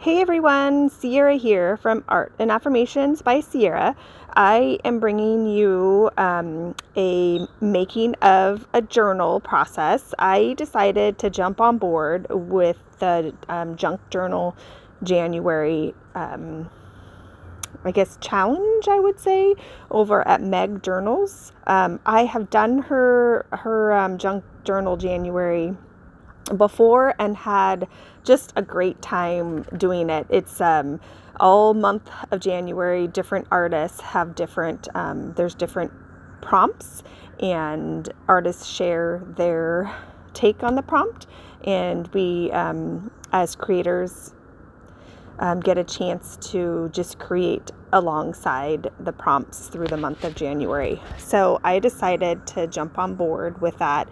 Hey everyone, Sierra here from Art and Affirmations by Sierra. I am bringing you a making of a journal process. I decided to jump on board with the Junk Journal January, challenge, I would say, over at Meg Journals. I have done her Junk Journal January before and had just a great time doing it. It's all month of January, different artists have different, there's different prompts, and artists share their take on the prompt, and we, as creators, get a chance to just create alongside the prompts through the month of January. So I decided to jump on board with that.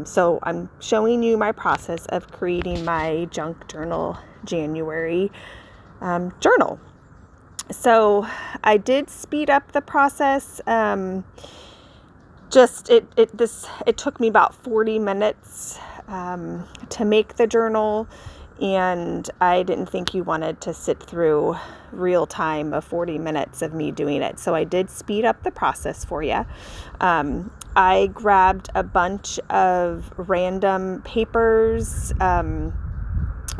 So I'm showing you my process of creating my Junk Journal January journal. So I did speed up the process. It took me about 40 minutes to make the journal, and I didn't think you wanted to sit through real time of 40 minutes of me doing it. So I did speed up the process for you. I grabbed a bunch of random papers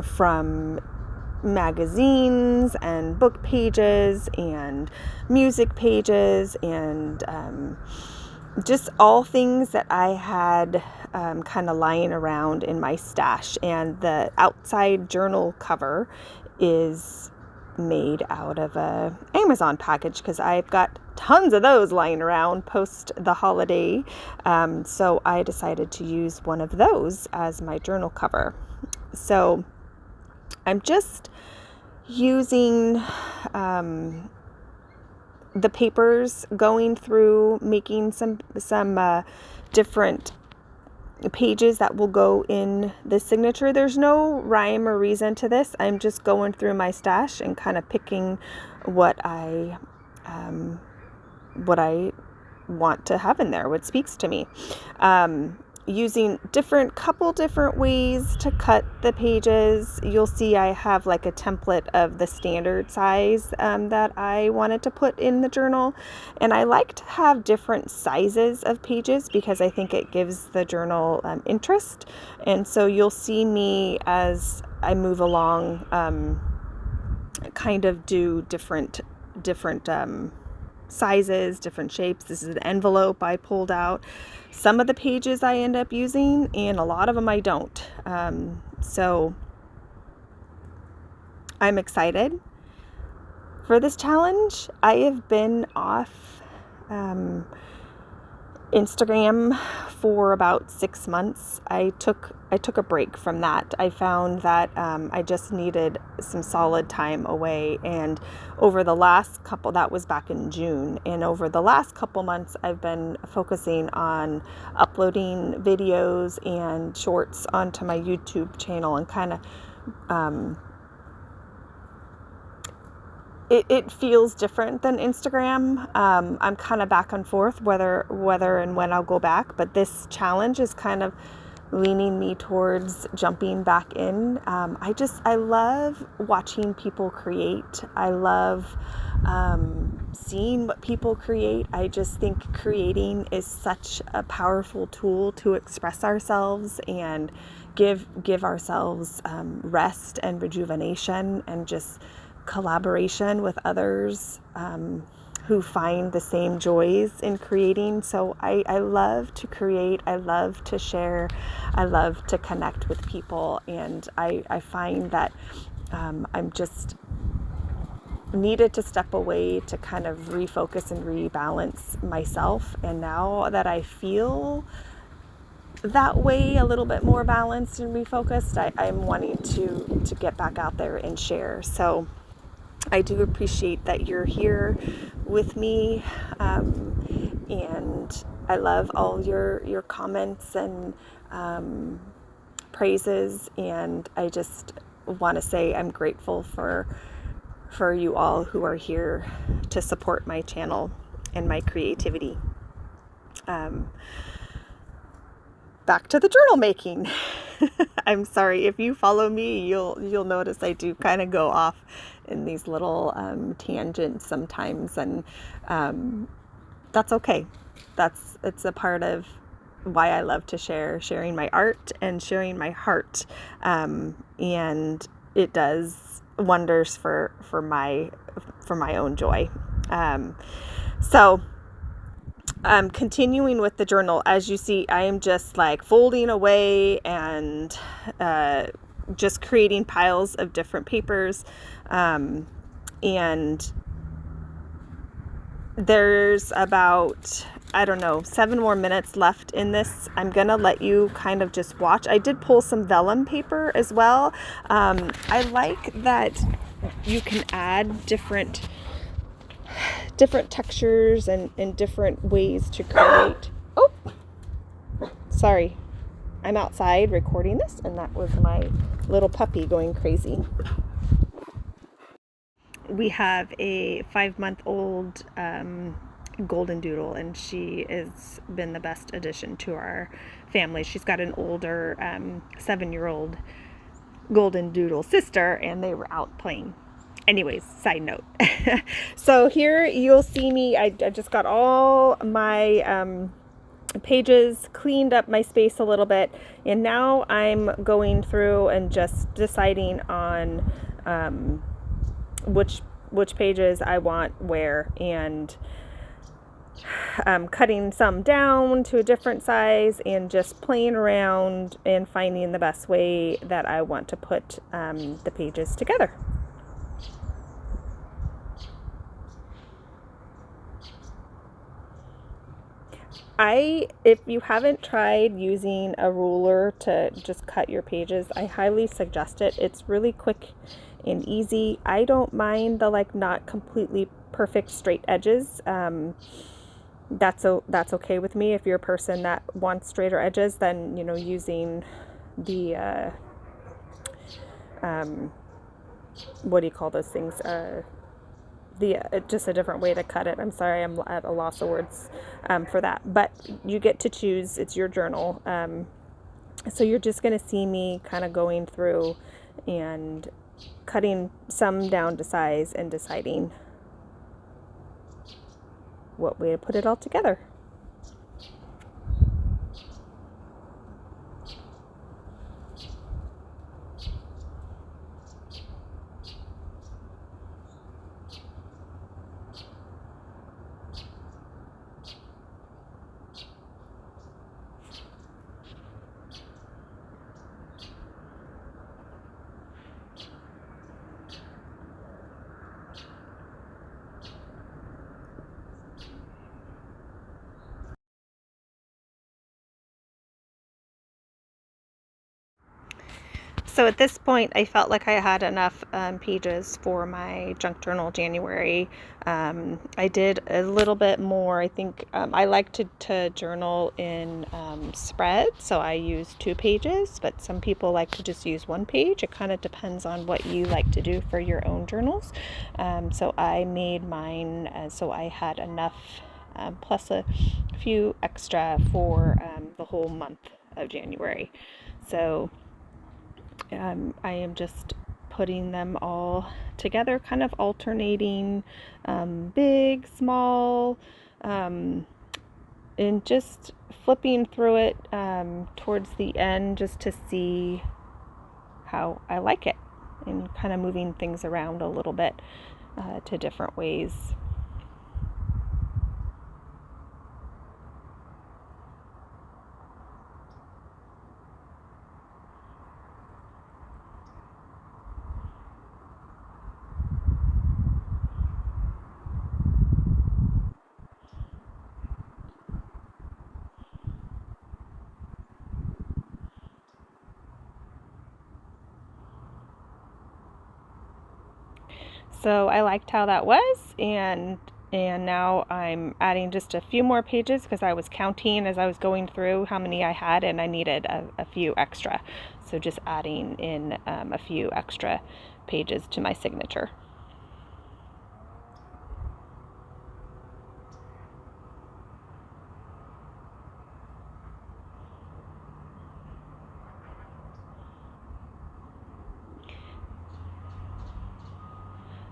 from magazines and book pages and music pages and just all things that I had kind of lying around in my stash. And the outside journal cover is made out of a Amazon package because I've got tons of those lying around post the holiday. So I decided to use one of those as my journal cover. So I'm just using the papers, going through, making some different pages that will go in the signature. There's no rhyme or reason to this. I'm just going through my stash and kind of picking what I want to have in there, what speaks to me. Using couple different ways to cut the pages. You'll see I have like a template of the standard size that I wanted to put in the journal. And I like to have different sizes of pages because I think it gives the journal interest. And so you'll see me as I move along kind of do different sizes, different shapes. This is an envelope I pulled out. Some of the pages I end up using, and a lot of them I don't. So I'm excited for this challenge. I have been off Instagram for about 6 months. I took a break from that. I found that I just needed some solid time away, and over the last couple, that was back in June, and over the last couple months I've been focusing on uploading videos and shorts onto my YouTube channel, and kind of it feels different than Instagram. I'm kind of back and forth whether and when I'll go back, but this challenge is kind of leaning me towards jumping back in. I love watching people create. I love seeing what people create. I just think creating is such a powerful tool to express ourselves and give ourselves rest and rejuvenation, and just collaboration with others who find the same joys in creating. So I love to create. I love to share. I love to connect with people. And I find that I'm just needed to step away to kind of refocus and rebalance myself. And now that I feel that way, a little bit more balanced and refocused, I'm wanting to get back out there and share. So I do appreciate that you're here with me, and I love all your comments and praises, and I just want to say I'm grateful for you all who are here to support my channel and my creativity. Back to the journal making. I'm sorry. If you follow me, you'll notice I do kind of go off in these little tangents sometimes, and um, that's okay. It's a part of why I love to sharing my art and sharing my heart, and it does wonders for my own joy. Um, so continuing with the journal, as you see, I am just like folding away and uh, just creating piles of different papers. And there's about, I don't know, 7 more minutes left in this. I'm going to let you kind of just watch. I did pull some vellum paper as well. I like that you can add different textures and different ways to create. Oh, sorry. I'm outside recording this, and that was my little puppy going crazy. We have a 5-month-old golden doodle, and she has been the best addition to our family. She's got an older 7-year-old golden doodle sister, and they were out playing. Anyways, side note. So here you'll see me. I just got all my pages, cleaned up my space a little bit, and now I'm going through and just deciding on which pages I want where, and cutting some down to a different size and just playing around and finding the best way that I want to put the pages together. If you haven't tried using a ruler to just cut your pages, I highly suggest it. It's really quick and easy. I don't mind the not completely perfect straight edges. That's okay with me. If you're a person that wants straighter edges, then using the what do you call those things? Just a different way to cut it. I'm sorry, I'm at a loss of words for that. But you get to choose. It's your journal. So you're just going to see me kind of going through and cutting some down to size and deciding what way to put it all together. So at this point, I felt like I had enough pages for my junk journal January. I did a little bit more. I think I like to journal in spreads, so I use 2 pages, but some people like to just use 1 page. It kind of depends on what you like to do for your own journals. So I made mine so I had enough, plus a few extra for the whole month of January. So I am just putting them all together, kind of alternating big, small, and just flipping through it towards the end just to see how I like it, and kind of moving things around a little bit to different ways. So I liked how that was, and now I'm adding just a few more pages because I was counting as I was going through how many I had, and I needed a few extra. So just adding in a few extra pages to my signature.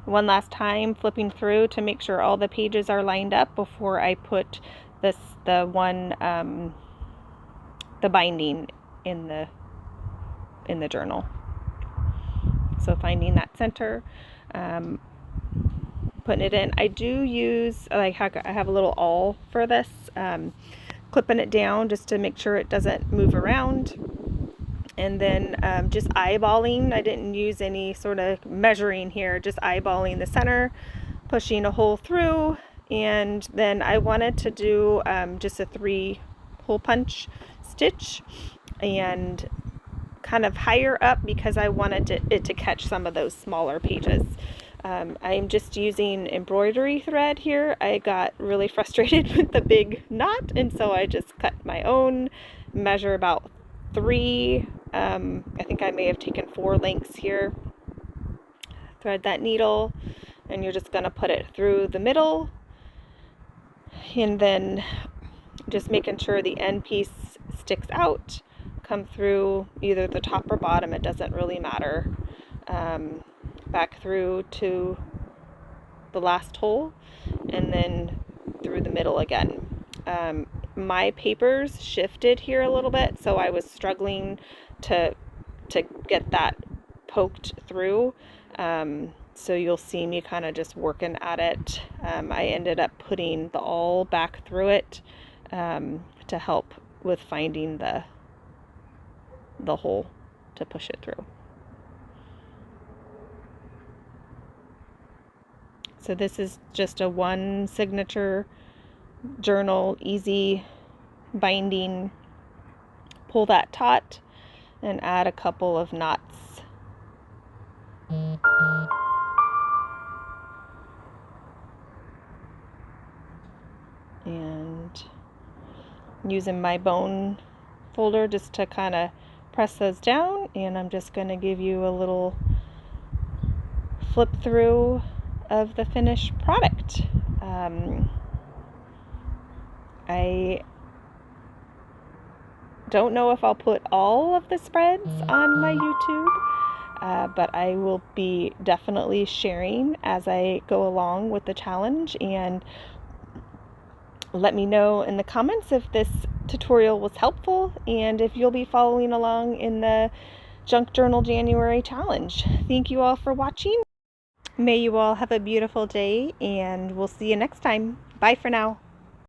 one last time, flipping through to make sure all the pages are lined up before I put the binding in the journal. So finding that center, putting it in. I do use, like, I have a little awl for this, clipping it down just to make sure it doesn't move around. And then just eyeballing. I didn't use any sort of measuring here, just eyeballing the center, pushing a hole through. And then I wanted to do just a 3-hole punch stitch, and kind of higher up because I wanted it to catch some of those smaller pages. I'm just using embroidery thread here. I got really frustrated with the big knot, and so I just cut my own, measure about 3, I think I may have taken 4 lengths here. Thread that needle, and you're just going to put it through the middle, and then just making sure the end piece sticks out, come through either the top or bottom, it doesn't really matter, back through to the last hole, and then through the middle again. My papers shifted here a little bit, so I was struggling to get that poked through. So you'll see me kind of just working at it. I ended up putting the awl back through it to help with finding the hole to push it through. So this is just a 1 signature journal, easy binding. Pull that taut and add a couple of knots. And using my bone folder just to kind of press those down, and I'm just going to give you a little flip through of the finished product. I don't know if I'll put all of the spreads on my YouTube, but I will be definitely sharing as I go along with the challenge. And let me know in the comments if this tutorial was helpful and if you'll be following along in the Junk Journal January challenge. Thank you all for watching. May you all have a beautiful day, and we'll see you next time. Bye for now.